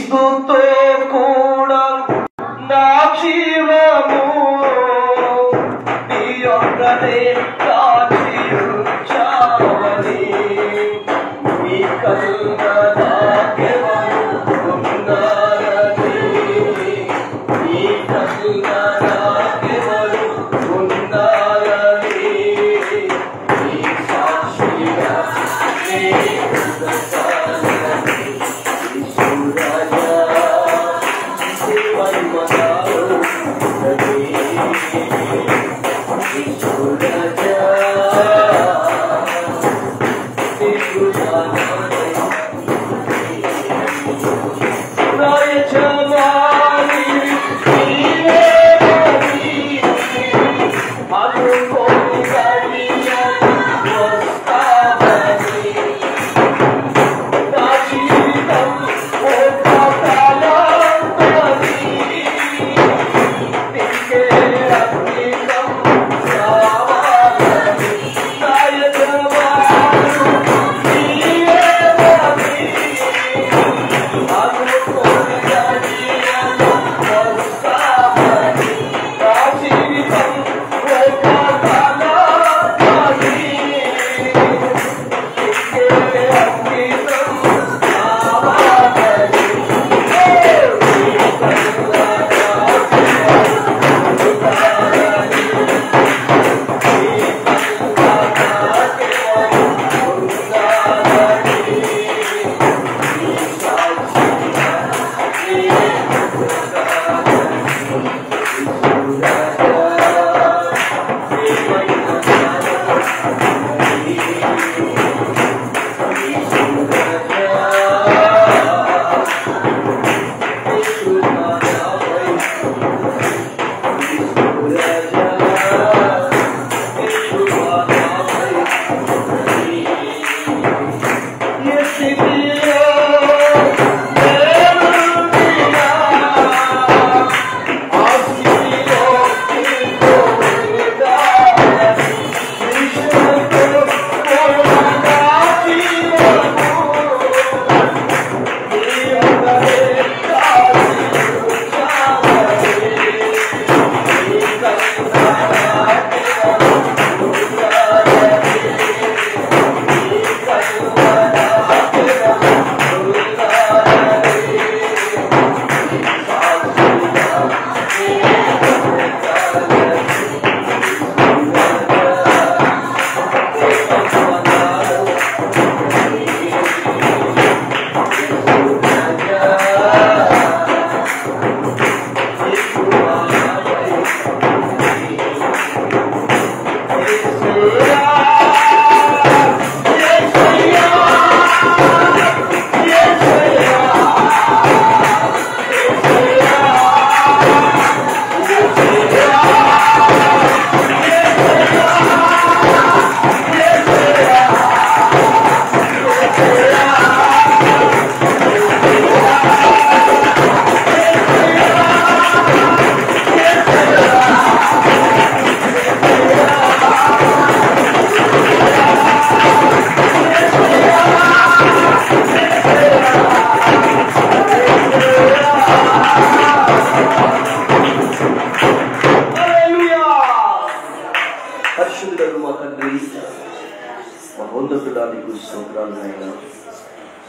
క్రీస్తుతో కూడా నా జీవము నీ యొక్కనే కాచియుంచావని నీ కలుగా నాకెవరు ఉన్నారని నీ కలుగా నాకెవరు ఉన్నారని నీ సాక్షిగా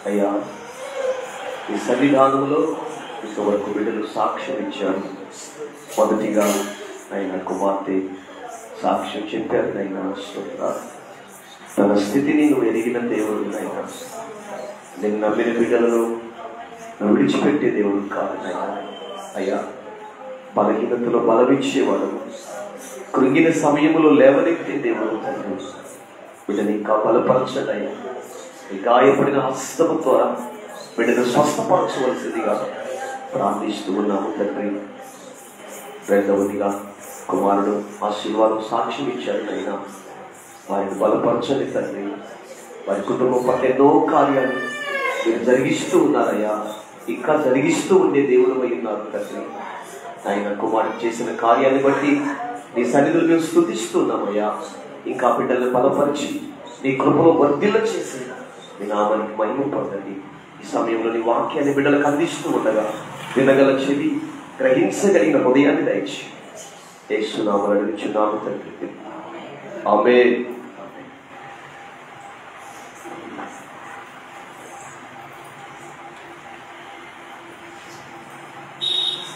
అయ్యా ఈ సన్నిధానంలో ఇంతవరకు బిడ్డలు సాక్ష్యం ఇచ్చారు. మొదటిగా ఆయన కుమార్తె సాక్ష్యం చెప్పారు. నైనా తన స్థితిని నువ్వు ఎరిగిన దేవుడు నైనా, నేను నమ్మిన బిడ్డలను నువ్వు విడిచిపెట్టే దేవుడు కాదు నైనా. అయ్యా బలహీనతలో బలమిచ్చేవాడు, కృంగిన సమయంలో లేవనెత్తే దేవుడు తండ్రి. బిడ్డని ఇంకా బలపరచడయ్యా, ఈ గాయపడిన హస్తము ద్వారా బిడ్డను స్వస్థపరచవలసిందిగా ప్రార్థిస్తూ ఉన్నాము తండ్రి. రెండవదిగా కుమారుడు ఆశీర్వాదం సాక్ష్యం ఇచ్చాడు అయినా వారిని బలపరచని తండ్రి. వారి కుటుంబం పట్ల ఎన్నో కార్యాలు మీరు జరిగిస్తూ ఉన్నారయ్యా, ఇంకా జరిగిస్తూ ఉండే దేవుడు అయి ఉన్నారు తండ్రి. ఆయన కుమారుడు చేసిన కార్యాన్ని బట్టి నీ సన్నిధులు మేము స్తుతిస్తున్నామయ్యా. ఇంకా బిడ్డలను బలపరిచి నీ కృపలో వర్ధిల్ల చేసి నీ నామానికి మహిమ పొందండి. ఈ సమయంలో నీ వాక్యాన్ని బిడ్డలకు అందిస్తూ ఉండగా వినగల చెవి, గ్రహించగలిగిన హృదయాన్ని దయచి యేసునామములో అడుగుచున్నాము తండ్రి. ఆమేన్.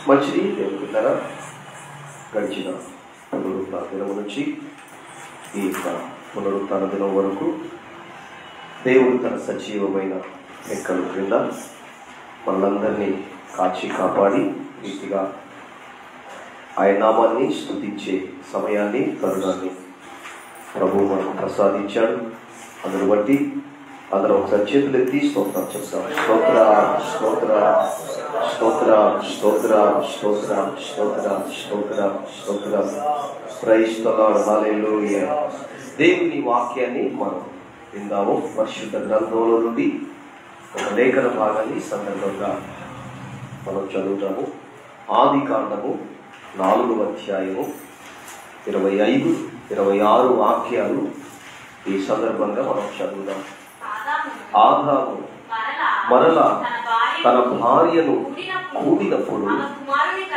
మంచిది దేవుడున్నారా? గడిచిన పునరుత్థాన దినం నుంచి ఈ పునరుత్థాన దినం వరకు దేవుడు తన సజీవమైన రెక్కల క్రింద మనందరినీ కాచి కాపాడి రీతిగా ఆయన నామాన్ని స్తుతించే సమయాన్ని, తరుణాన్ని ప్రభువు మనకు ప్రసాదించాడు. అందును బట్టి అందరం ఒకసారి చేతులు ఎత్తి స్తోత్రం చేస్తాం. స్తోత్ర స్తోత్ర స్తోత్ర స్తోత్ర స్తోత్ర స్తోత్ర స్తోత్ర స్తోత్ర. Praise the lord. హల్లెలూయా. దేవుని వాక్యాన్ని మనం విందాము. పరిశుద్ధ గ్రంథంలో నుండి ఒక లేఖన భాగాన్ని సందర్భంగా మనం చదువుతాము. ఆదికాండము 4వ అధ్యాయము 25, 26 వాక్యాలు ఈ సందర్భంగా మనం చదువుదాం. ఆదాము మరలా తన భార్యను కూడినప్పుడు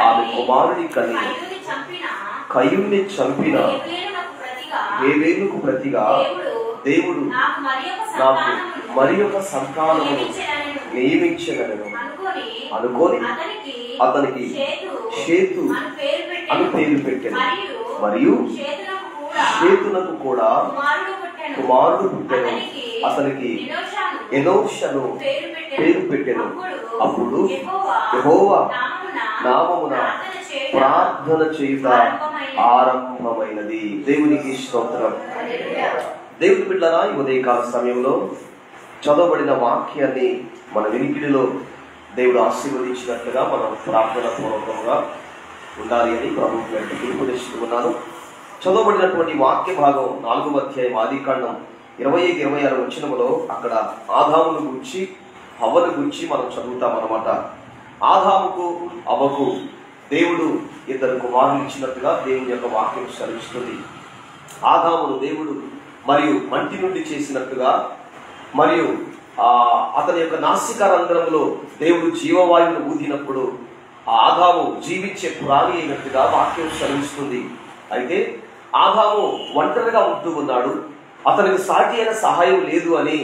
ఆమె కుమారుని కని కయ్యూని చంపిన హేబేలుకు ప్రతిగా దేవుడు నాకు మరి ఒక సంతానము నియమించగలను అనుకొని అతనికి షేతు అని పేరు పెట్టాను. మరియు షేతునకు కూడా కుమారుడు పుట్టెను. అతనికి ఎనోషను పేరు పెట్టెను. అప్పుడు యెహోవా నామమున ప్రార్థన చేయుట ఆరంభమైనది. దేవునికి స్తోత్రం. దేవుని బిడ్డలారా, ఈ ఉదయకాల సమయంలో చదవబడిన వాక్యాన్ని మన వినికిడిలో దేవుడు ఆశీర్వదించినట్లుగా మనం ప్రార్థన పూర్వకంగా ఉండాలి అని ప్రభుత్వం పిలుపునిస్తున్నాను. చదవబడినటువంటి వాక్య భాగం 4వ అధ్యాయం ఆదికాండం 25-26 వచనములో అక్కడ ఆదామును గురించి, హవ్వను గురించి మనం చదువుతామన్నమాట. ఆదాముకు అవ్వకు దేవుడు 2 కుమారులు ఇచ్చినట్టుగా దేవుని యొక్క వాక్యం సెలవిస్తుంది. ఆదామును దేవుడు మరియు మంటి నుండి చేసినట్టుగా, మరియు అతని యొక్క నాసికారంధ్రంలో దేవుడు జీవవాయువును ఊదినప్పుడు ఆ ఆదాము జీవించే ప్రాణి అయినట్టుగా వాక్యం సెలవిస్తుంది. అయితే ఆదాము ఒంటరిగా ఉంటూ ఉన్నాడు. అతనికి సాటి అయిన సహాయం లేదు అని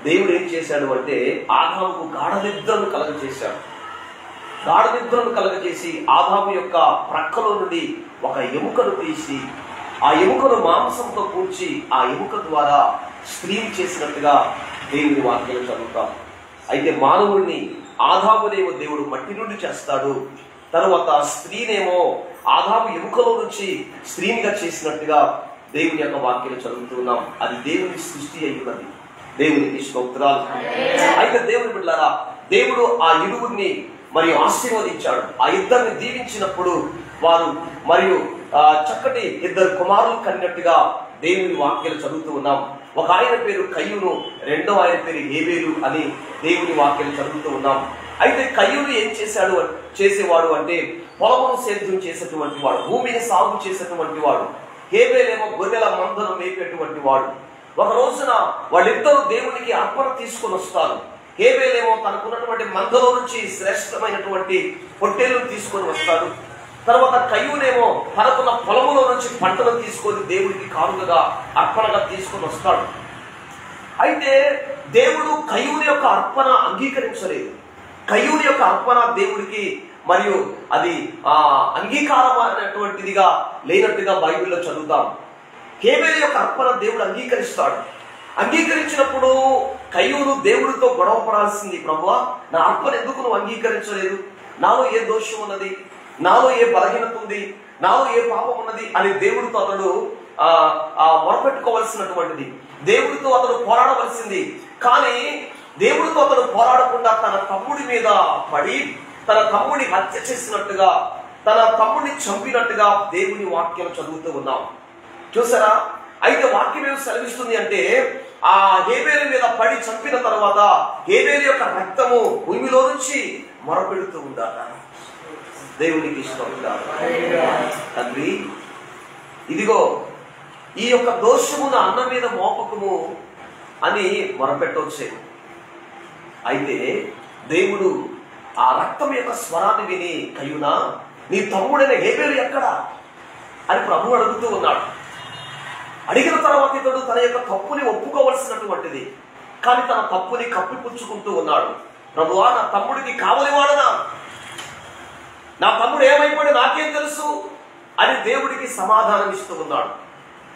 దేవుడు ఏం చేశాడు అంటే ఆదాముకు గాఢనిద్రను కలగజేశాడు. గాఢనిద్రను కలగజేసి ఆదాము యొక్క ప్రక్కలో నుండి ఒక ఎముకను తీసి ఆ ఎముకను మాంసంతో కూర్చి ఆ ఎముక ద్వారా స్త్రీని చేసినట్టుగా దేవుని వాక్యం చదువుతాం. అయితే మానవుడిని ఆదామునేమో దేవుడు మట్టి నుండి చేస్తాడు. తర్వాత స్త్రీనేమో ఆదాము ఎముకలో నుంచి స్త్రీనిగా చేసినట్టుగా దేవుని యొక్క వాక్యం చదువుతున్నాం. అది దేవుని సృష్టి అయ్యున్నది. దేవునికి స్తోత్రాలు. అయితే దేవుని బిడ్డలారా, దేవుడు ఆ ఇరువురిని మరియు ఆశీర్వదించాడు. ఆ ఇద్దరిని దీవించినప్పుడు వారు మరియు చక్కటి 2 కుమారులు కన్నట్టుగా దేవుని వాక్యాలు చదువుతూ ఉన్నాం. ఒక ఆయన పేరు కయ్యూను, రెండవ ఆయన పేరు హేబేలు అని దేవుని వాక్యాలు చదువుతూ ఉన్నాం. అయితే కయ్యూను ఏం చేసేవాడు అంటే పొలమును సేద్యం చేసేటువంటి వాడు, భూమిని సాగు చేసేటువంటి వాడు. హేబేలేమో గొర్రెల మందను మేపేటువంటి వాడు. ఒక రోజున వాళ్ళిద్దరూ దేవునికి అర్పణ తీసుకొని వస్తారు. హేబేలేమో తనకున్నటువంటి మందలో నుంచి శ్రేష్టమైనటువంటి పొట్టేలను తీసుకొని వస్తాడు. తర్వాత కయ్యూనేమో తనకున్న పొలములో నుంచి పంటను తీసుకొని దేవుడికి కానుకగా అర్పణగా తీసుకొని వస్తాడు. అయితే దేవుడు కయ్యూని యొక్క అర్పణ అంగీకరించలేదు. కయ్యూని యొక్క అర్పణ దేవుడికి మరియు అది అంగీకారమైనటువంటిదిగా లేనట్టుగా బైబిల్లో చదువుతాం. హేబేలు యొక్క అర్పణ దేవుడు అంగీకరిస్తాడు. అంగీకరించినప్పుడు కయ్యూను దేవుడితో గొడవ పడాల్సింది. ప్రభువా, నా అర్పణ ఎందుకు నువ్వు అంగీకరించలేదు? నాలో ఏ దోషం ఉన్నది, నాలో ఏ బలహీనత ఉంది, నాలో ఏ పాపం ఉన్నది అని దేవుడితో అతడు మొరపెట్టుకోవలసినటువంటిది. దేవుడితో అతడు పోరాడవలసింది. కానీ దేవుడితో అతడు పోరాడకుండా తన తమ్ముడి మీద పడి తన తమ్ముడిని హత్య చేసినట్టుగా, తన తమ్ముడిని చంపినట్టుగా దేవుని వాక్యం చదువుతూ ఉన్నాం. చూసారా? అయితే వాక్యం ఏమి సెలవిస్తుంది అంటే ఆ హేబేలు మీద పడి చంపిన తర్వాత హేబేలు యొక్క రక్తము భూమిలో నుంచి మొరపెడుతూ ఉండాలి. దేవునికి ఇష్టంగా తండ్రి, ఇదిగో ఈ యొక్క దోషమును అన్న మీద మోపకము అని మొరపెట్టవచ్చేమో. అయితే దేవుడు ఆ రక్తం యొక్క స్వరాన్ని విని, కయ్యూనా నీ తమ్ముడైన హేబేలు ఎక్కడా అని ప్రభు అడుగుతూ ఉన్నాడు. అడిగిన తర్వాత ఇతడు తన యొక్క తప్పుని ఒప్పుకోవలసినటువంటిది, కానీ తన తప్పుని కప్పిపుచ్చుకుంటూ ఉన్నాడు. ప్రభువా, నా తమ్ముడికి కావలివాడనా, నా తమ్ముడు ఏమైపోయి నాకేం తెలుసు అని దేవుడికి సమాధానం ఇస్తూ ఉన్నాడు.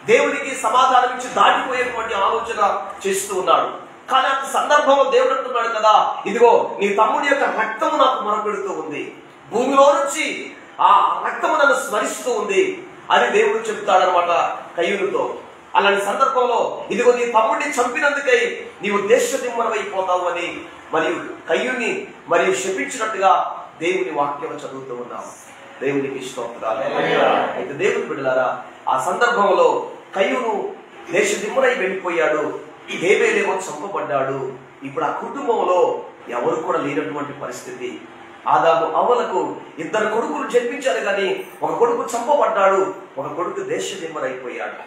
దేవుడికి సమాధానం ఇచ్చి దాటిపోయేటువంటి ఆలోచన చేస్తూ ఉన్నాడు. కానీ అంత సందర్భంలో దేవుడు అంటున్నాడు కదా, ఇదిగో నీ తమ్ముడి యొక్క రక్తము నాకు మొరపెడుతూ ఉంది, భూమిలో నుంచి ఆ రక్తము నన్ను స్మరిస్తూ ఉంది అని దేవుడు చెప్తాడనమాట కయ్యూనుతో. అలాంటి సందర్భంలో ఇదిగో నీ తమ్ముడిని చంపినందుకై నీవు దేశదిమ్మనమైపోతావు అని మరియు కయ్యూని మరియు శపించినట్టుగా దేవుని వాక్యం చదువుతూ ఉన్నాం. దేవునికి స్తోత్రాలు. అయితే దేవుని బిడ్డలారా, ఆ సందర్భంలో కయ్యూను దేశదిమ్మనై వెళ్ళిపోయాడు, హేబేలేమో చంపబడ్డాడు. ఇప్పుడు ఆ కుటుంబంలో ఎవరు కూడా లేనటువంటి పరిస్థితి. ఆదాము అవ్వలకు 2 కొడుకులు జన్మించారు, కానీ ఒక కొడుకు చంపబడ్డాడు, ఒక కొడుకు దేశదిమ్మరైపోయాడు.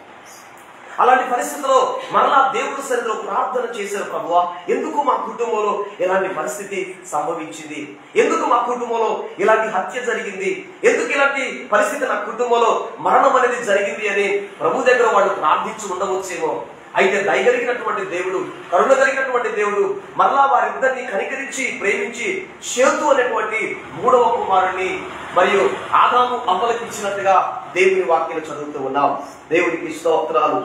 అలాంటి పరిస్థితిలో మరలా దేవుడి సన్నిధిలో ప్రార్థన చేశారు, ప్రభువా ఎందుకు మా కుటుంబంలో ఇలాంటి పరిస్థితి సంభవించింది, ఎందుకు మా కుటుంబంలో ఇలాంటి హత్య జరిగింది, ఎందుకు ఇలాంటి పరిస్థితి నా కుటుంబంలో మరణం అనేది జరిగింది అని ప్రభు దగ్గర వాళ్ళు ప్రార్థించి ఉండవచ్చేమో. అయితే దయగలిగినటువంటి దేవుడు, కరుణ కలిగినటువంటి దేవుడు మరలా వారిద్దరిని కనికరించి ప్రేమించి షేతు అనేటువంటి 3వ కుమారుని మరియు ఆదాము అవ్వలకు ఇచ్చినట్టుగా దేవుని వాక్యం చదువుతూ ఉన్నాం. దేవునికి స్తోత్రాలు.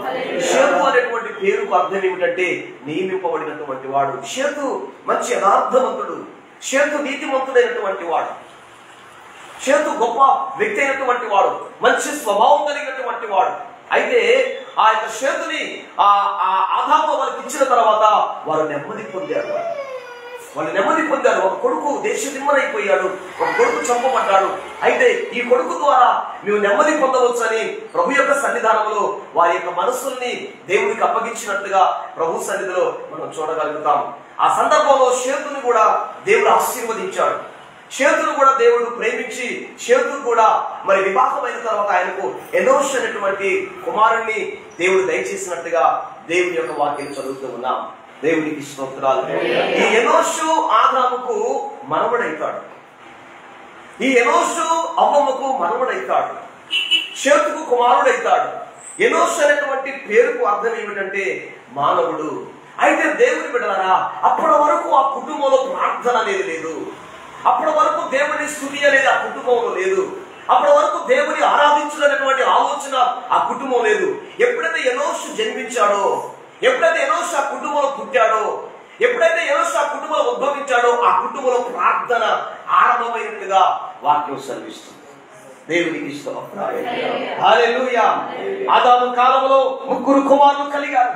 షేతు అనేటువంటి పేరుకు అర్థం ఏమిటంటే నియమింపబడినటువంటి వాడు. షేతు మంచి యథార్థవంతుడు, షేతు నీతిమంతుడైనటువంటి వాడు, షేతు గొప్ప వ్యక్తి అయినటువంటి వాడు, మంచి స్వభావం కలిగినటువంటి వాడు. అయితే ఆ యొక్క షేతుని ఆదాము వాళ్ళకి ఇచ్చిన తర్వాత వారు నెమ్మది పొందారు. ఒక కొడుకు దేశదిమ్మరైపోయాడు, ఒక కొడుకు చంపబడ్డాడు. అయితే ఈ కొడుకు ద్వారా మేము నెమ్మది పొందవచ్చు అని ప్రభు యొక్క సన్నిధానంలో వారి యొక్క మనస్సుల్ని దేవుడికి అప్పగించినట్టుగా ప్రభు సన్నిధిలో మనం చూడగలుగుతాం. ఆ సందర్భంలో షేతుని కూడా దేవుడు ఆశీర్వదించాడు. షేతును కూడా దేవుడు ప్రేమించి షేతు కూడా మరి వివాహమైన తర్వాత ఆయనకు ఎనోష్ అనేటువంటి కుమారుణ్ణి దేవుడు దయచేసినట్టుగా దేవుని యొక్క వాక్యం చదువుతూ ఉన్నాం. దేవునికి స్తోత్రాలు. ఈ ఎనోషు ఆదాముకు మనవడైతాడు, ఈ ఎనోషు అవ్వమ్మకు మనవడైతాడు, షేతుకు కుమారుడైతాడు. ఎనోష్ అనేటువంటి పేరుకు అర్థం ఏమిటంటే మానవుడు. అయితే దేవుని బిడ్డలారా, అప్పటి వరకు ఆ కుటుంబంలో ప్రార్థన అనేది లేదు, అప్పటి వరకు దేవుని స్తుతి అనేది ఆ కుటుంబంలో లేదు, అప్పటి వరకు దేవుని ఆరాధించాలనేటువంటి ఆలోచన ఆ కుటుంబం లేదు. ఎప్పుడైతే ఎనోషు జన్మించాడో, ఎప్పుడైతే ఎనోషు ఆ కుటుంబంలో పుట్టాడో, ఎప్పుడైతే ఎనోషు ఆ కుటుంబంలో ఉద్భవించాడో ఆ కుటుంబంలో ప్రార్థన ఆరంభమైనట్టుగా వాక్యం సెలవిస్తుంది. దేవునికి స్తోత్రాలు. హల్లెలూయా. ఆదాము కాలంలో 3 కుమారులు కలిగారు.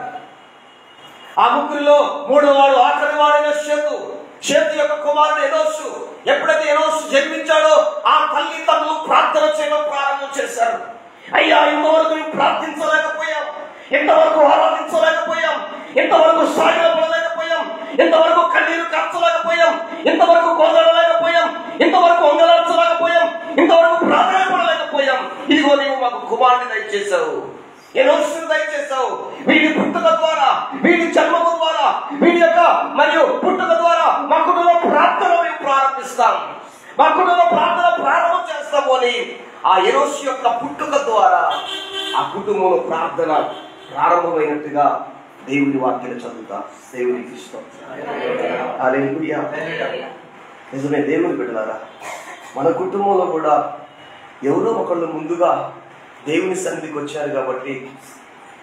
ఆ 3లో 3వ వాడు ఆఖరి వాడైన షేతు. షేతు యొక్క కుమారుడు ఎనోషు. ఎప్పుడైతే ఎనోషు జన్మించాడో ఆ తల్లిదండ్రులు ప్రార్థన చేయడం ప్రారంభం చేశారు. అయ్యా, ఇంతవరకు మేము ప్రార్థించలేకపోయాం, ఇంతవరకు ఆరాధించలేకపోయాం, ఇంతవరకు సాగిలపడలేకపోయాం, ఇంతవరకు కన్నీరు కార్చలేకపోయాం, ఇంతవరకు కోదడలేకపోయాం, ఇంతవరకు ఒంగలార్చలేకపోయాం, ఇంతవరకు ప్రాధాన్యపడలేకపోయాం. ఇదిగో నీవు మాకు కుమారుని దయచేశావు, ఎనోషును దయచేశావు. వీడి పుట్టుక ద్వారా, వీడి జన్మము ద్వారా, వీడి యొక్క మరియు పుట్టుక ద్వారా మా కుటుంబ ప్రార్థన మేము ప్రారంభిస్తాం, మా కుటుంబ ప్రార్థన ప్రారంభం చేస్తాము అని ఆ ఎనోషు యొక్క పుట్టుక ద్వారా ఆ కుటుంబంలో ప్రార్థన ప్రారంభమైనట్టుగా దేవుని వాక్యాలు చదువుతా. దేవునికి స్తోత్రం. హల్లెలూయా. నిజమే దేవుని బిడ్డలారా, మన కుటుంబంలో కూడా ఎవరో ఒకళ్ళు ముందుగా దేవుని సన్నిధికి వచ్చారు కాబట్టి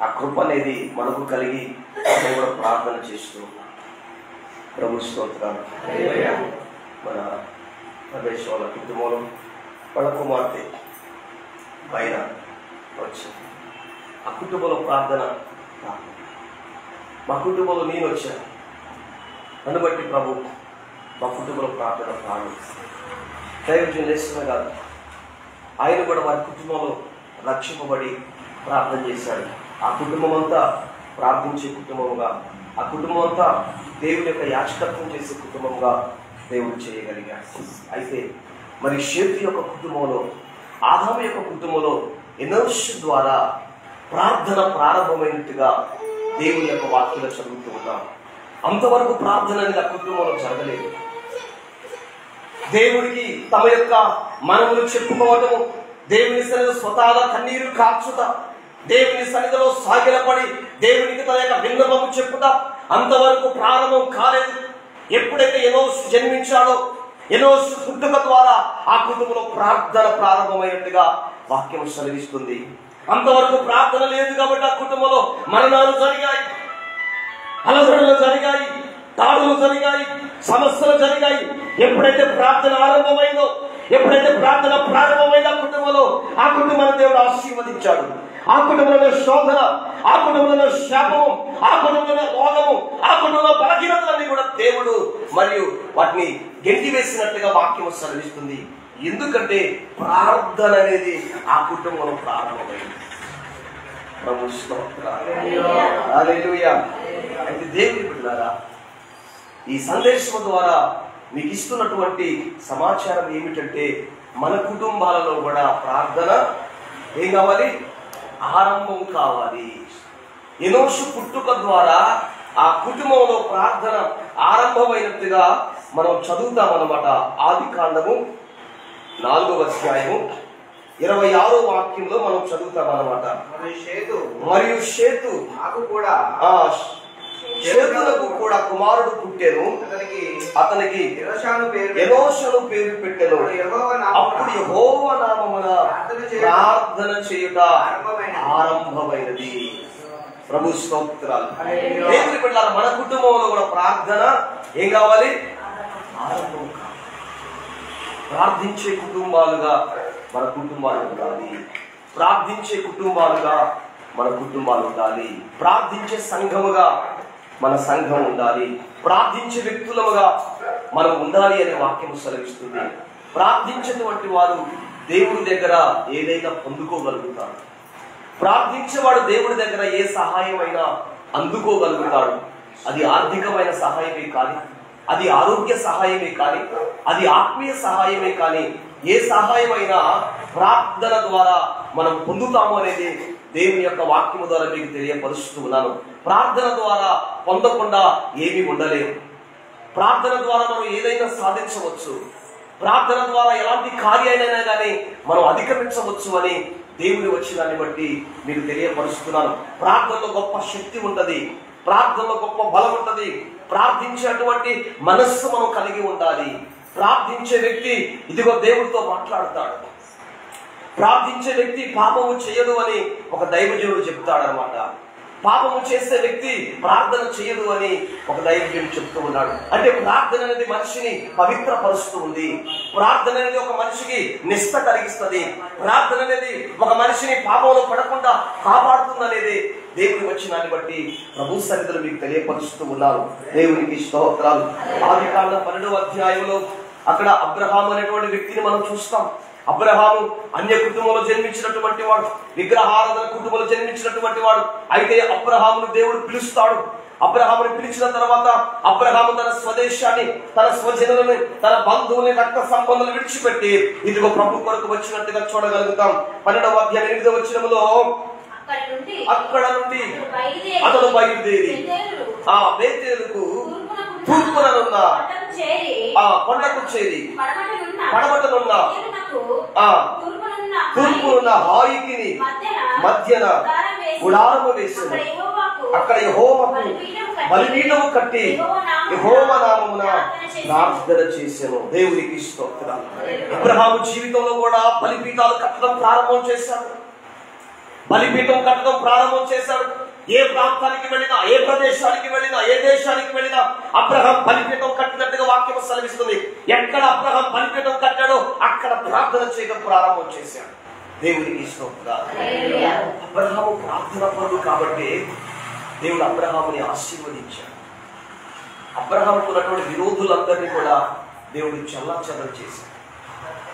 ఆ కృప అనేది మనకు కలిగి మనం కూడా ప్రార్థన చేస్తూ ప్రభు స్తోత్రాలు. మన రమేష్ వాళ్ళ కుటుంబంలో వాళ్ళ కుమార్తె పైన వచ్చింది. ఆ కుటుంబంలో ప్రార్థన, మా కుటుంబంలో నేను వచ్చాను, నన్ను బట్టి ప్రభు మా కుటుంబంలో ప్రార్థన ప్రాణం దైవజనం చేస్తున్నా కాదు, ఆయన కూడా వారి కుటుంబంలో రక్షింపబడి ప్రార్థన చేశాడు. ఆ కుటుంబం అంతా ప్రార్థించే కుటుంబంగా, ఆ కుటుంబం అంతా దేవుని యొక్క యాచకత్వం చేసే కుటుంబంగా దేవుడు చేయగలిగాడు. అయితే మరి షేతు యొక్క కుటుంబంలో, ఆదాము యొక్క కుటుంబంలో ఎనోష్ ద్వారా ప్రార్థన ప్రారంభమైనట్టుగా దేవుని యొక్క వాక్యాలు చదువుతూ ఉన్నాం. అంతవరకు ప్రార్థన అనేది ఆ కుటుంబంలో జరగలేదు. దేవుడికి తమ యొక్క మనములు చెప్పుకోవటము, దేవుని సన్నిధిలో స్వతహాగా కన్నీరు కార్చుట, దేవుని సన్నిధిలో సాగిలపడి దేవునికి తన యొక్క విన్నపము చెప్పుట అంతవరకు ప్రారంభం కాలేదు. ఎప్పుడైతే ఎనోషు జన్మించాడో, ఎనోషు పుట్టుక ద్వారా ఆ కుటుంబంలో ప్రార్థన ప్రారంభమైనట్టుగా వాక్యం సెలవిస్తుంది. అంతవరకు ప్రార్థన లేదు కాబట్టి ఆ కుటుంబంలో మరణాలు జరిగాయి, అలసడలు జరిగాయి, దాడులు జరిగాయి, సమస్యలు జరిగాయి. ఎప్పుడైతే ప్రార్థన ఆరంభమైందో, ఎప్పుడైతే ప్రార్థన ప్రారంభమైందో ఆ కుటుంబాన్ని దేవుడు ఆశీర్వదించాడు. ఆ కుటుంబంలో శోధన, ఆ కుటుంబంలో శాపము, ఆ కుటుంబంలో రోగము, ఆ కుటుంబంలో బలహీనతలన్నీ కూడా దేవుడు మరియు వాటిని గెంటివేసినట్టుగా వాక్యం సెలవిస్తుంది. ఎందుకంటే ప్రార్థన అనేది ఆ కుటుంబంలో ప్రారంభమైంది. హల్లెలూయా. అయితే దేవుని బిడ్డలారా, ఈ సందేశం ద్వారా మీకు ఇస్తున్నటువంటి సమాచారం ఏమిటంటే, మన కుటుంబాలలో కూడా ప్రార్థన ఏం కావాలి? ఆరంభం కావాలి. ఎనోషు పుట్టుక ద్వారా ఆ కుటుంబంలో ప్రార్థన ఆరంభమైనట్టుగా మనం చదువుతామన్నమాట. ఆదికాండము 4వ అధ్యాయము 26వ వాక్యంలో మనం చదువుతామన్నమాట. మరియు షేతు షేతులకు కూడా కుమారుడు పుట్టెను, అతనికి ఎనోషను పేరు పెట్టెను. అప్పుడు యెహోవా నామమున ప్రార్థన చేయుట ఆరంభమైనది. ప్రభు స్తోత్రాలు. దేవుని బిడ్డలారా, మన కుటుంబంలో కూడా ప్రార్థన ఏం కావాలి? ఆరంభం కావాలి. ప్రార్థించే కుటుంబాలుగా మన కుటుంబాలు ఉండాలి. ప్రార్థించే కుటుంబాలుగా మన కుటుంబాలు ఉండాలి. ప్రార్థించే సంఘముగా మన సంఘం ఉండాలి. ప్రార్థించే వ్యక్తులముగా మనం ఉండాలి అనే వాక్యం సెలవిస్తుంది. ప్రార్థించేటువంటి వారు దేవుడి దగ్గర ఏదైనా పొందుకోగలుగుతారు. ప్రార్థించేవాడు దేవుడి దగ్గర ఏ సహాయమైనా అందుకోగలుగుతాడు. అది ఆర్థికమైన సహాయమే కానీ, అది ఆరోగ్య సహాయమే కానీ, అది ఆత్మీయ సహాయమే కానీ, ఏ సహాయమైనా ప్రార్థన ద్వారా మనం పొందుతాము అనేది దేవుని యొక్క వాక్యము ద్వారా మీకు తెలియపరుస్తూ ఉన్నాను. ప్రార్థన ద్వారా పొందకుండా ఏమీ ఉండలేము. ప్రార్థన ద్వారా మనం ఏదైనా సాధించవచ్చు. ప్రార్థన ద్వారా ఎలాంటి కార్యాలైనా కానీ మనం అధిగమించవచ్చు అని దేవుని వచ్చినాన్ని బట్టి మీకు తెలియపరుస్తున్నాను. ప్రార్థనలో గొప్ప శక్తి ఉంటది, ప్రార్థనలో గొప్ప బలం ఉంటది. ప్రార్థించేటువంటి మనస్సు మనం కలిగి ఉండాలి. ప్రార్థించే వ్యక్తి ఇదిగో దేవుడితో మాట్లాడతాడు. ప్రార్థించే వ్యక్తి పాపము చేయడు అని ఒక దైవజనుడు చెప్తాడనమాట. పాపము చేసే వ్యక్తి ప్రార్థన చేయడు అని ఒక దైవజనుడు చెప్తూ ఉన్నాడు. అంటే ప్రార్థన అనేది మనిషిని పవిత్రపరుస్తూ ఉంది. ప్రార్థన అనేది ఒక మనిషికి నిష్ఠ కలిగిస్తుంది. ప్రార్థన అనేది ఒక మనిషిని పాపంలో పడకుండా కాపాడుతుంది అనేది దేవుని వచ్చినాన్ని బట్టి ప్రభు సన్నిధిలో మీకు తెలియపరుస్తూ ఉన్నారు. దేవునికి స్తోత్రాలు. ఆదికాండం 12వ అధ్యాయంలో అక్కడ అబ్రహాము అనేటువంటి వ్యక్తిని మనం చూస్తాం. అబ్రహాము అన్య కుటుంబంలో జన్మించినటువంటి వాడు, విగ్రహారాధన కుటుంబంలో జన్మించినటువంటి వాడు. అయితే అబ్రహామును దేవుడు పిలుస్తాడు. అబ్రహాముని పిలిచిన తర్వాత అబ్రహాము తన స్వదేశాన్ని, తన స్వజనులను, తన బంధువుని, రక్త సంబంధాలు విడిచిపెట్టి ఇదిగో ప్రభు కొరకు వచ్చినట్టుగా చూడగలుగుతాం. 12వ అధ్యాయం 8వ వచనములో అక్కడ నుండి అతడు బయలుదేరి ఆ బేతేలుకు తూర్పుననున్న ఆ కొండకు చేరి పడమటనున్న తూర్పునున్న హాయికిని మధ్యన గుడారము వేసింది. అక్కడ యెహోవాకు బలిపీఠము కట్టి యెహోవా నామమున ప్రార్థన చేశాను. దేవునికి స్తోత్రం. అబ్రహాము జీవితంలో కూడా బలిపీఠాలు కట్టడం ప్రారంభం చేశాడు. బలిపీఠం కట్టడం ప్రారంభం చేశాడు. ఏ ప్రాంతానికి వెళ్ళినా, ఏ ప్రదేశానికి వెళ్ళినా, ఏ దేశానికి వెళ్ళినా అబ్రహాం బలిపీఠం కట్టినట్టుగా వాక్యం సెలవిస్తుంది. ఎక్కడ అబ్రహాం బలిపీఠం కట్టాడో అక్కడ ప్రార్థన చేయడం ప్రారంభం చేశాడు. దేవునికి స్తోత్రం. అబ్రహాము ప్రార్థన పరుడు కాబట్టి దేవుడు అబ్రహాముని ఆశీర్వదించాడు. అబ్రహాముకు ఉన్నటువంటి విరోధులందరినీ కూడా దేవుడు చెల్లాచెదరు చేశాడు.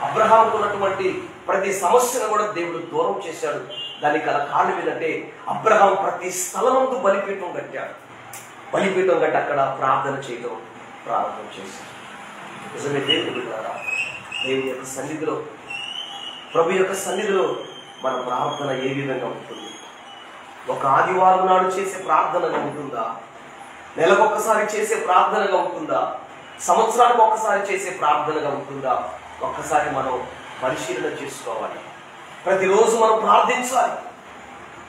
అబ్రహాముకు ఉన్నటువంటి ప్రతి సమస్యను కూడా దేవుడు దూరం చేశాడు. దానికి గల కారణం ఏంటంటే అబ్రహాం ప్రతి స్థలమందు బలిపీఠం కట్టాడు. బలిపీఠం కట్టి అక్కడ ప్రార్థన చేయడం ప్రారంభం చేశాడు. నిజమే దేవుడు ద్వారా దేవుని యొక్క సన్నిధిలో, ప్రభు యొక్క సన్నిధిలో మన ప్రార్థన ఏ విధంగా ఉంటుంది? ఒక ఆదివారం నాడు చేసే ప్రార్థనగా ఉంటుందా? నెలకొక్కసారి చేసే ప్రార్థనగా ఉంటుందా, సంవత్సరానికి ఒక్కసారి చేసే ప్రార్థనగా ఉంటుందా? ఒక్కసారి మనం పరిశీలన చేసుకోవాలి. ప్రతిరోజు మనం ప్రార్థించాలి,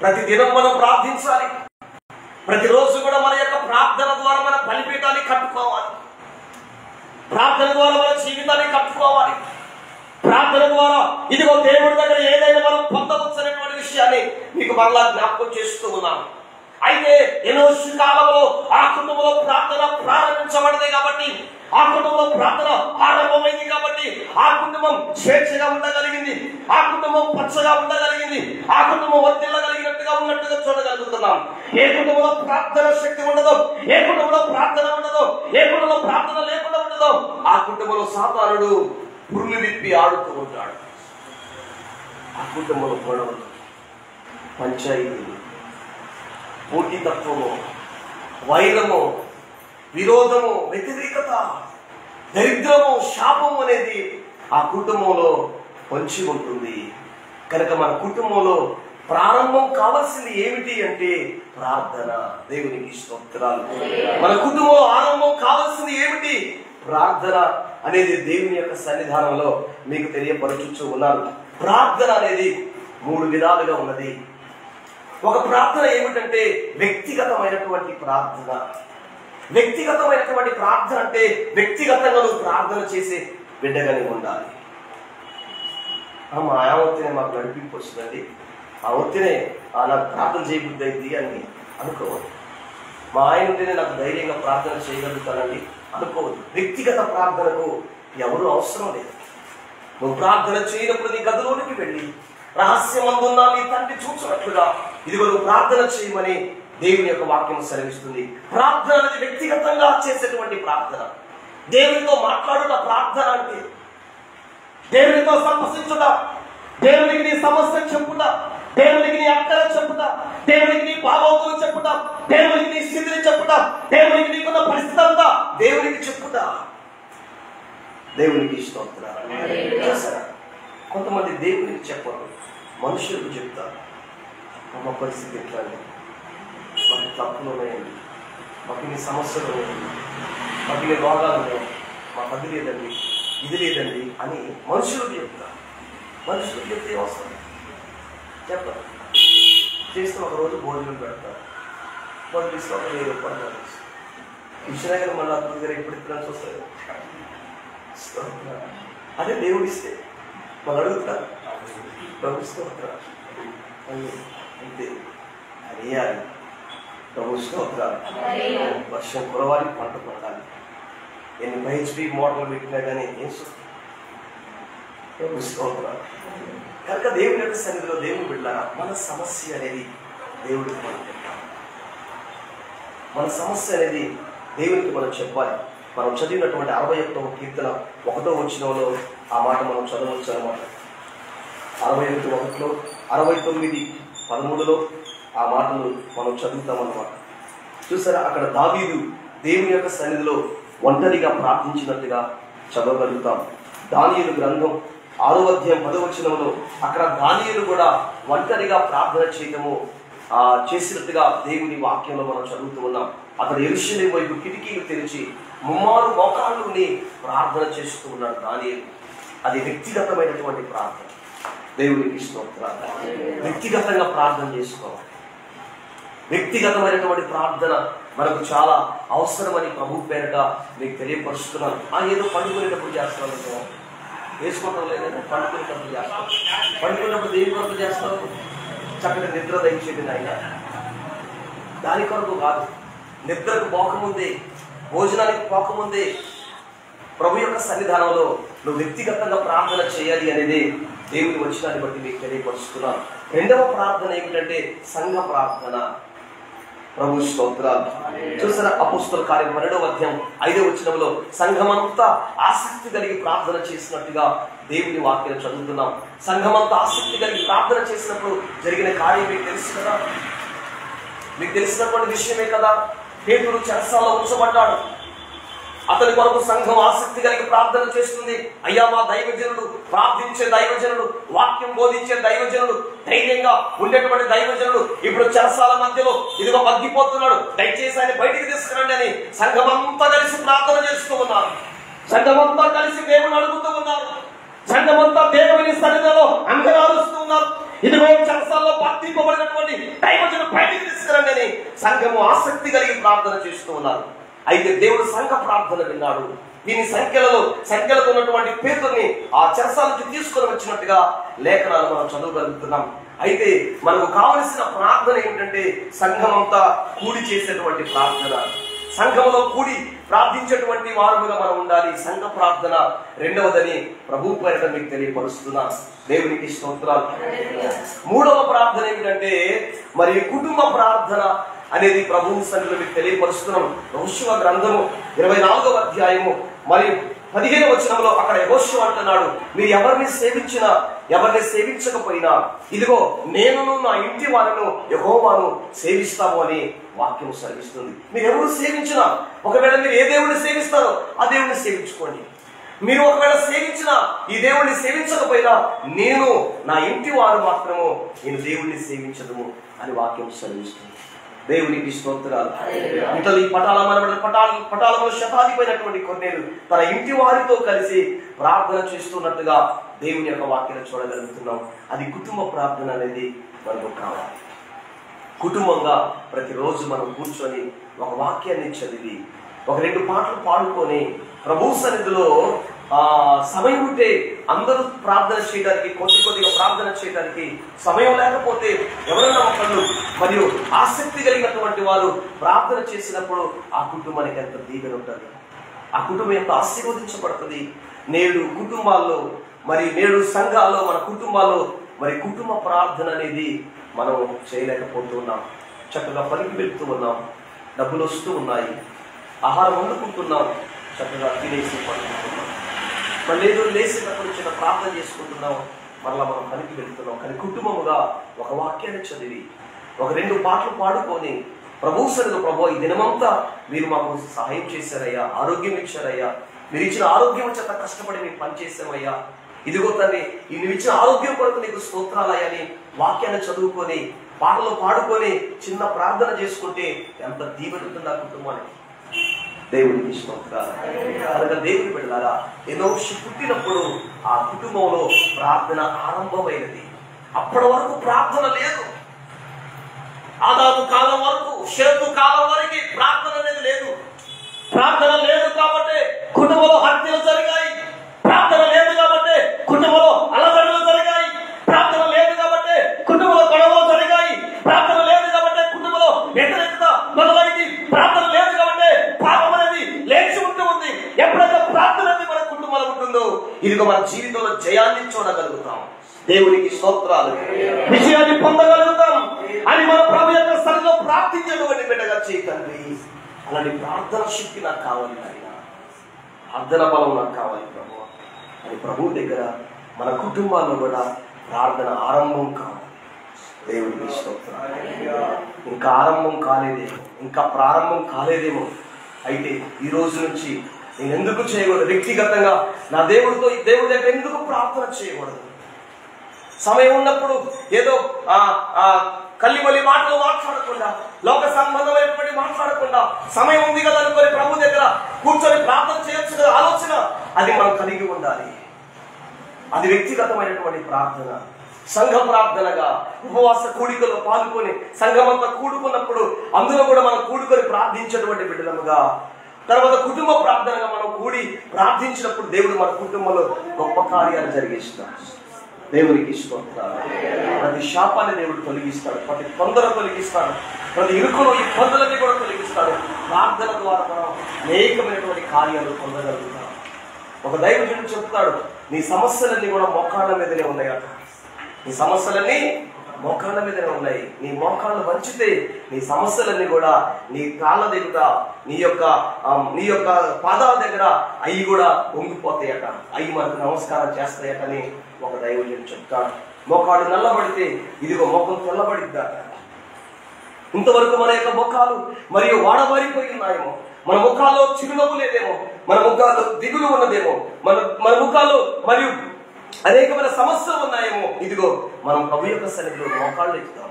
ప్రతి దినం మనం ప్రార్థించాలి. ప్రతిరోజు కూడా మన యొక్క ప్రార్థన ద్వారా మన బలిపీఠాన్ని కట్టుకోవాలి, ప్రార్థన ద్వారా మన జీవితాన్ని కట్టుకోవాలి. ప్రార్థన ద్వారా ఇదిగో దేవుడి దగ్గర ఏదైనా మనం పొందవచ్చు అనేటువంటి విషయాన్ని మీకు మరలా జ్ఞాపకం చేస్తూ ఉన్నాను. అయితే ఎనోషు కాలంలో ఆ కుటుంబంలో ప్రార్థన ప్రారంభించబడింది కాబట్టి, ఆ కుటుంబంలో ప్రార్థన ఆరంభమైంది కాబట్టి ఆ కుటుంబం స్వేచ్ఛగా ఉండగలిగింది, ఆ కుటుంబం పచ్చగా ఉండగలిగింది, ఆ కుటుంబం వర్తిల్లగలిగినట్టుగా ఉన్నట్టుగా చూడగలుగుతున్నాం. ఏ కుటుంబంలో ప్రార్థన శక్తి ఉండదో, ఏ కుటుంబంలో ప్రార్థన ఉండదో, ఏ కుటుంబంలో ప్రార్థన లేకుండా ఉండదో, ఆ కుటుంబంలో సాతానుడు పురులు విప్పి ఆడుతూ ఉంటాడు. ఆ కుటుంబంలో గొడవలు, పంచాయతీలు, పోటీతత్వము, వైరము, విరోధము, వ్యతిరేకత, దరిద్రము, శాపము అనేది ఆ కుటుంబంలో పొంచి ఉంటుంది. కనుక మన కుటుంబంలో ప్రారంభం కావాల్సింది ఏమిటి అంటే ప్రార్థన. దేవునికి స్తోత్రాలు. మన కుటుంబంలో ఆరంభం కావాల్సింది ఏమిటి? ప్రార్థన అనేది దేవుని యొక్క సన్నిధానంలో మీకు తెలియపరచుచూ ఉన్నారు. ప్రార్థన అనేది 3 విధాలుగా ఉన్నది. ఒక ప్రార్థన ఏమిటంటే వ్యక్తిగతమైనటువంటి ప్రార్థన. వ్యక్తిగతమైనటువంటి ప్రార్థన అంటే వ్యక్తిగతంగా నువ్వు ప్రార్థన చేసే బిడ్డగానే ఉండాలి. మా ఒత్తినే మాకు నడిపింపు వస్తుందండి, ఆ ఒత్తినే నాకు ప్రార్థన చేయబుద్ధి అయింది అని అనుకోవద్దు. మా ఆయన ఉంటేనే నాకు ధైర్యంగా ప్రార్థన చేయగలుగుతానండి అనుకోవద్దు. వ్యక్తిగత ప్రార్థనకు ఎవరు అవసరం లేదు. నువ్వు ప్రార్థన చేయనప్పుడు నీ గదిలోనికి వెళ్ళి రహస్యమందున్న నీ తండ్రి చూసినట్లుగా ఇదిగో నువ్వు ప్రార్థన చేయమని దేవుని యొక్క వాక్యం సెలవిస్తుంది. ప్రార్థన అనేది వ్యక్తిగతంగా చేసేటువంటి ప్రార్థన. దేవునితో మాట్లాడుట ప్రార్థన అంటే దేవునితో సంభాషించుట, దేవునికి నీ సమస్య చెప్పుట, దేవునికి నీ అక్కర చెప్పుట, దేవునికి నీ భావోతులు చెప్పుట, దేవునికి నీ స్థితిని చెప్పుట, దేవునికి నీకున్న పరిస్థితి అంతా దేవునికి చెప్పుట. దేవునికి స్తోత్రాలు. కొంతమంది దేవునికి చెప్పరు, మనుషులకు చెప్తారు. మా పరిస్థితి ఎట్లా అండి, మాకు తప్పులు ఉన్నాయండి, మాకు ఇన్ని సమస్యలు ఉన్నాయండి, మాకు ఇన్ని రోగాలు ఉన్నాయండి, మాకు అది లేదండి, ఇది లేదండి అని మనుషులకు చెప్తారు. మనుషులకు చెప్తే అవసరం చెప్పరు. చేస్తే ఒకరోజు భోజనం పెడతారు, పంపిస్తే ఒక 1000 రూపాయలు ఇచ్చినాక మళ్ళీ అతని దగ్గర ఎప్పుడు ఇస్తున్నాను వస్తారు. అదే దేవుడు ఇస్తే వాళ్ళు అడుగుతారు, ప్రభుత్వం అంతే అయ్యాలి. ప్రభుత్వం వర్షం కురవాలి, పంట పండాలి. ఎన్ని బైహెచ్పి మోటార్లు పెట్టినా కానీ ఏం ప్రభుత్వం. కనుక దేవుని యొక్క సన్నిధిలో దేవుని బిడ్డలారా, మన సమస్య అనేది దేవుడికి మనం చెప్పాలి. మన సమస్య అనేది దేవునికి మనం చెప్పాలి. మనం చదివినటువంటి 61వ కీర్తన 1వ వచనంలో ఆ మాట మనం చదవచ్చు అన్నమాట. 61:1, 69:13 ఆ మాటలు మనం చదువుతామన్నమాట. చూసారా, అక్కడ దావీదు దేవుని యొక్క సన్నిధిలో ఒంటరిగా ప్రార్థించినట్టుగా చదవగలుగుతాం. దానియేలు గ్రంథం 6వ అధ్యాయం 10వ వచనంలో అక్కడ దానియేలు కూడా ఒంటరిగా ప్రార్థన చేయడము చేసినట్టుగా దేవుని వాక్యంలో మనం చదువుతూ ఉన్నాం. అతడు యెరూషలేము వైపు కిటికీలు తెరిచి 3 మోకాళ్ళుని ప్రార్థన చేస్తూ ఉన్నాడు దానియేలు. అది వ్యక్తిగతమైనటువంటి ప్రార్థన. దేవునికి స్తోత్రాలు. వ్యక్తిగతంగా ప్రార్థన చేసుకోవాలి. వ్యక్తిగతమైనటువంటి ప్రార్థన మనకు చాలా అవసరమని ప్రభు పేరట మీకు తెలియపరుస్తున్నాను. ఏదో పండుకునేటప్పుడు చేస్తున్నాను, వేసుకోవటం లేదంటే పండుకునేటప్పుడు చేస్తాం. పండుకునేటప్పుడు దేని కొరకు చేస్తాం? చక్కటి నిద్ర దయచేది నాయన, దాని కొరకు కాదు. నిద్రకు పోకముందే, భోజనానికి పోకముందే ప్రభు యొక్క సన్నిధానంలో నువ్వు వ్యక్తిగతంగా ప్రార్థన చేయాలి అనేది దేవుని వచనాన్ని బట్టి మీకు తెలియపరుస్తున్నాను. 2వ ప్రార్థన ఏమిటంటే సంఘ ప్రార్థన. ప్రభు స్తోత్రాలు. చూసారా, అపోస్తలుల కార్యం 12వ అధ్యాయం 5వ వచనంలో సంఘమంతా ఆసక్తి కలిగి ప్రార్థన చేసినట్టుగా దేవుని వాక్యం చదువుతున్నాం. సంఘమంతా ఆసక్తి కలిగి ప్రార్థన చేసినప్పుడు జరిగిన కార్యం మీకు తెలుసు కదా, మీకు తెలిసినటువంటి విషయమే కదా. పేతురు చెరసాలలో ఉంచబడ్డాడు. అతని కొరకు సంఘం ఆసక్తి కలిగి ప్రార్థన చేస్తుంది. అయ్యా మా దైవజనుడు, ప్రార్థించే దైవజనుడు, వాక్యం బోధించే దైవజనుడు, ధైర్యంగా ఉండేటువంటి దైవజనుడు ఇప్పుడు చెరసాల మధ్యలో ఇదిగో మగ్గిపోతున్నాడు, దయచేసి ఆయన బయటికి తీసుకురండి అని సంఘమంతా కలిసి ప్రార్థన చేస్తూ ఉన్నారు. సంఘమంతా కలిసి దేవుని అడుగుతూ ఉన్నారు. సంఘమంతా దేవుని సన్నిధిలో అంగరాలుస్తూ ఉన్నారు. ఇదిగో చెరసాలలో బంధింపబడినటువంటి దైవజనుడు బయటికి తీసుకురండి అని సంఘము ఆసక్తి కలిగి ప్రార్థన చేస్తూ ఉన్నారు. అయితే దేవుడు సంఘ ప్రార్థన విన్నాడు. దీని సంఖ్యలతో ఉన్నటువంటి పేరుని ఆ చెరసాల నుంచి తీసుకొని వచ్చినట్టుగా లేఖనాలు మనం చదవగలుగుతున్నాం. అయితే మనకు కావలసిన ప్రార్థన ఏమిటంటే సంఘమంతా కూడి చేసేటువంటి ప్రార్థన, సంఘంలో కూడి ప్రార్థించేటువంటి వారుగా మనం ఉండాలి. సంఘ ప్రార్థన రెండవదని ప్రభు పేరిట మీకు తెలియపరుస్తున్నా. దేవునికి స్తోత్రాలు. మూడవ ప్రార్థన ఏమిటంటే మరి కుటుంబ ప్రార్థన అనేది ప్రభువు సన్నిధిలో మీకు తెలియపరుస్తున్నాం. యెహోషువ గ్రంథము 24వ అధ్యాయము మరి 15వ వచనంలో అక్కడ యెహోషువ అంటున్నాడు, మీరు ఎవరిని సేవించినా ఎవరిని సేవించకపోయినా ఇదిగో నేనును నా ఇంటి వారిను యెహోవాను సేవిస్తాము అని వాక్యం సెలవిస్తుంది. మీరు ఎవరు సేవించినా, ఒకవేళ మీరు ఏ దేవుడిని సేవిస్తారో ఆ దేవుడిని సేవించుకోండి. మీరు ఒకవేళ సేవించినా ఈ దేవుడిని సేవించకపోయినా నేను నా ఇంటి వారు మాత్రము నేను దేవుడిని సేవించదు అని వాక్యం సెలవిస్తుంది. దేవునికి స్తోత్రాలు. ఇతని పటాలలో శతాధిపైనటువంటి కొన్నేరు తన ఇంటి వారితో కలిసి ప్రార్థన చేస్తున్నట్టుగా దేవుని యొక్క వాక్యాన్ని చూడగలుగుతున్నాం. అది కుటుంబ ప్రార్థన అనేది మనకు కావాలి. కుటుంబంగా ప్రతిరోజు మనం కూర్చొని ఒక వాక్యాన్ని చదివి ఒక 2 పాటలు పాడుకొని ప్రభు సన్నిధిలో సమయం ఉంటే అందరూ ప్రార్థన చేయడానికి, కొద్దిగా ప్రార్థన చేయడానికి సమయం లేకపోతే ఎవరైనా ఒకళ్ళు మరియు ఆసక్తి కలిగినటువంటి వారు ప్రార్థన చేసినప్పుడు ఆ కుటుంబానికి ఎంత దీవెన ఉంటుంది, ఆ కుటుంబం ఎంత ఆశీర్వదించబడుతుంది. నేడు కుటుంబాల్లో నేడు సంఘాల్లో మన కుటుంబాల్లో కుటుంబ ప్రార్థన అనేది మనం చేయలేకపోతున్నాం. చక్కగా పనికి వెళ్తూ ఉన్నాం, డబ్బులు వస్తూ ఉన్నాయి, ఆహారం వండుకుంటున్నాం, చక్కగా తినేసి పండుకుంటున్నాం, మళ్ళీ ఏదో లేచినప్పుడు చిన్న ప్రార్థన చేసుకుంటున్నాం, మరలా మనం పనికి వెళ్తున్నాం. కానీ కుటుంబముగా ఒక వాక్యాన్ని చదివి ఒక 2 పాటలు పాడుకొని ప్రభు సన్నిధిలో, ప్రభు ఈ దినమంతా మీరు మాకు సహాయం చేశారయ్యా, ఆరోగ్యం ఇచ్చారయ్యా, మీరు ఇచ్చిన ఆరోగ్యం చేత కష్టపడి మేము పనిచేసామయ్యా, ఇదిగో తల్లి నువ్వు ఇచ్చిన ఆరోగ్యం కొరకు నీకు స్తోత్రాలయ్యా అని వాక్యాన్ని చదువుకొని పాటలు పాడుకొని చిన్న ప్రార్థన చేసుకుంటే ఎంత దీవెన ఉంటుంది ఆ కుటుంబానికి. దేవునికి స్తోత్రాలు. కనుక దేవుని బిడ్డలారా, ఎనోషు పుట్టినప్పుడు ఆ కుటుంబంలో ప్రార్థన ఆరంభమైనది. అప్పటి వరకు ప్రార్థన లేదు. ఆదాము కాలం వరకు, షేతు కాలం వరకు ప్రార్థన అనేది లేదు. ప్రార్థన లేదు కాబట్టి కుటుంబంలో హత్యలు జరిగాయి. ప్రార్థన లేదు కాబట్టి కుటుంబంలో అలజడులు జరిగాయి. ప్రార్థన లేదు కాబట్టి కుటుంబంలో గొడవలు జరిగాయి. ప్రార్థన లేదు కాబట్టి కుటుంబంలో వ్యతిరేకత మొదలైంది. ప్రార్థన లేదు కాబట్టి పాపం అనేది లేచి ఉంటూ ఉంది. ఎప్పుడైతే ప్రార్థన అనేది మన కుటుంబంలో ఉంటుందో ఇదిగో మన జీవితంలో జయాన్ని చూడగలుగుతాం. దేవునికి స్తోత్రాలు. విజయాన్ని పొందగలుగుతాం అని మన ప్రభు యొక్క సన్నిధిలో ప్రార్థించేటువంటి బిడ్డగా చేయకండి. అలాంటి ప్రార్థన శక్తి నాకు కావాలి నాయన, ప్రార్థన బలం నాకు కావాలి ప్రభు అని ప్రభు దగ్గర మన కుటుంబాల్లో కూడా ప్రార్థన ఆరంభం కావాలి. దేవునికి స్తోత్రాలు. ఇంకా ఆరంభం కాలేదేమో, ఇంకా ప్రారంభం కాలేదేమో. అయితే ఈ రోజు నుంచి నేను ఎందుకు చేయకూడదు, వ్యక్తిగతంగా నా దేవుడితో ఈ దేవుడి దగ్గర ఎందుకు ప్రార్థన చేయకూడదు? సమయం ఉన్నప్పుడు ఏదో కల్లిమల్లి మాటలు మాట్లాడకుండా, లోక సంబంధమైనటువంటి మాట్లాడకుండా, సమయం ఉంది కదా అనుకొని ప్రభు దగ్గర కూర్చొని ప్రార్థన చేయొచ్చు కదా ఆలోచన అది మనం కలిగి ఉండాలి. అది వ్యక్తిగతమైనటువంటి ప్రార్థన. సంఘ ప్రార్థనగా ఉపవాస కూడికలో పాల్గొని సంఘమంతా కూడుకున్నప్పుడు అందులో కూడా మనం కూడుకొని ప్రార్థించేటువంటి బిడ్డలముగా, తర్వాత కుటుంబ ప్రార్థనగా మనం కూడి ప్రార్థించినప్పుడు దేవుడు మన కుటుంబంలో గొప్ప కార్యాలు జరిగిస్తాడు. దేవునికి స్తోత్రాలు. ప్రతి శాపాన్ని దేవుడు తొలగిస్తాడు, ప్రతి తొందర తొలగిస్తాడు, ప్రతి ఇరుకును ఇబ్బందులన్నీ కూడా తొలగిస్తాడు. ప్రార్థన ద్వారా మనం అనేకమైనటువంటి కార్యాలు పొందగలుగుతాం. ఒక దైవజనుడు చెప్తాడు, నీ సమస్యలన్నీ కూడా మోకాళ్ళ మీదనే ఉన్నాయట. నీ సమస్యలన్నీ మోకాళ్ళ మీదనే ఉన్నాయి. నీ మోకాళ్ళు వంచితే నీ సమస్యలన్నీ కూడా నీ కాళ్ళ దగ్గర, నీ యొక్క పాదాల దగ్గర అవి కూడా వంగిపోతాయట, అవి మనకు నమస్కారం చేస్తాయట అని ఒక దైవజనుడు చెప్తాడు. మోకాళ్ళు నల్లబడితే ఇదిగో ముఖం తెల్లబడిద్దట. ఇంతవరకు మన యొక్క ముఖాలు మరియు వాడబారిపోయి ఉన్నాయేమో, మన ముఖాల్లో చిరునవ్వు లేదేమో, మన ముఖాల్లో దిగులు ఉన్నదేమో, మన ముఖాల్లో మరియు అనేకమైన సమస్యలు ఉన్నాయేమో, ఇదిగో మనం ప్రభు యొక్క సన్నిధిలో మోకాళ్ళు ఎత్తుతాం.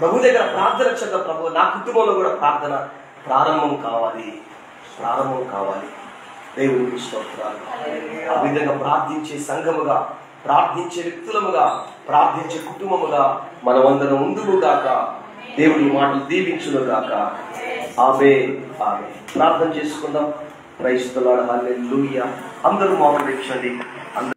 ప్రభు దగ్గర ప్రార్థన చేద్దాం. ప్రభు, నా కుటుంబంలో కూడా ప్రార్థన ప్రారంభం కావాలి. దేవునికి స్తోత్రాలు. ఆ విధంగా ప్రార్థించే సంఘముగా, ప్రార్థించే వ్యక్తులముగా, ప్రార్థించే కుటుంబముగా మనమందరం ఉందుము గాక. దేవుడి మాటలు దీవించును గాక. ఆమేన్. ప్రార్థన చేసుకుందాం. క్రైస్తవులారా, హల్లెలూయా. అందరూ మౌనం వీక్షండి.